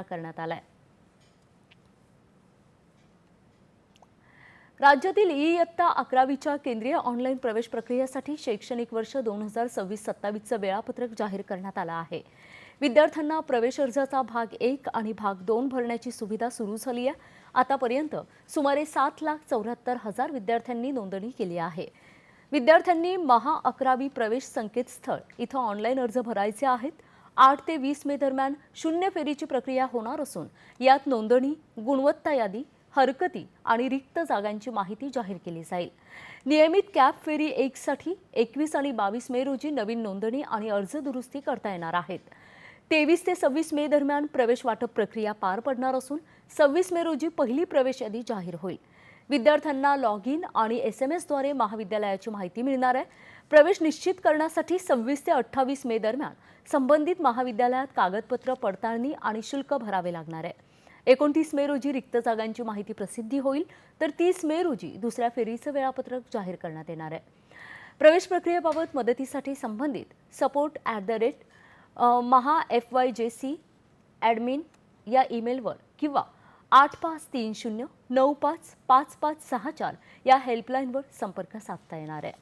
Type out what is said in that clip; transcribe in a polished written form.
करण्यात आलाय। राज्यातील इयत्ता 11वीच्या केंद्रीय ऑनलाईन प्रवेश प्रक्रियेसाठी शैक्षणिक वर्ष 2026-27चं वेळापत्रक जाहीर करण्यात आलं आहे। विद्यार्थ्यांना प्रवेश अर्जाचा भाग 1 आणि भाग 2 भरण्याची सुविधा सुरू झाली आहे। आतापर्यंत सुमारे 7,74,000 विद्यार्थ्यांनी नोंदणी केली आहे। विद्यार्थ्यांनी महा 11वी प्रवेश संकेतस्थळ इथं ऑनलाईन अर्ज भरायचे आहेत। 8 ते 20 मे दरम्यान शून्य फेरीची प्रक्रिया होणार असून यात नोंदणी, गुणवत्ता यादी, हरकती आणि रिक्त जागांची माहिती जाहीर केली जाईल। नियमित कॅप फेरी 1 साठी 21 आणि 22 मे रोजी नवीन नोंदणी आणि अर्ज दुरुस्ती करता येणार आहेत। 23 ते 26 मे दरम्यान प्रवेश वाटप प्रक्रिया पार पडणार असून 26 मे रोजी पहिली प्रवेश यादी जाहीर होईल। विद्यार्थ्यांना लॉग इन आणि SMS द्वारे महाविद्यालयाची माहिती मिळणार आहे। प्रवेश निश्चित करण्यासाठी 26 ते 28 मे दरम्यान संबंधित महाविद्यालयात कागदपत्र पडताळणी आणि शुल्क भरावे लागणार आहे। 29 मे रोजी रिक्त जागांची माहिती प्रसिद्धी होईल, तर 30 मे रोजी दुसऱ्या फेरीचं वेळापत्रक जाहीर करण्यात येणार आहे। प्रवेश प्रक्रियेबाबत मदतीसाठी संबंधित support@mahafyjc.admin या ईमेलवर किंवा 8530955564 या हेल्पलाईनवर संपर्क साधता येणार आहे।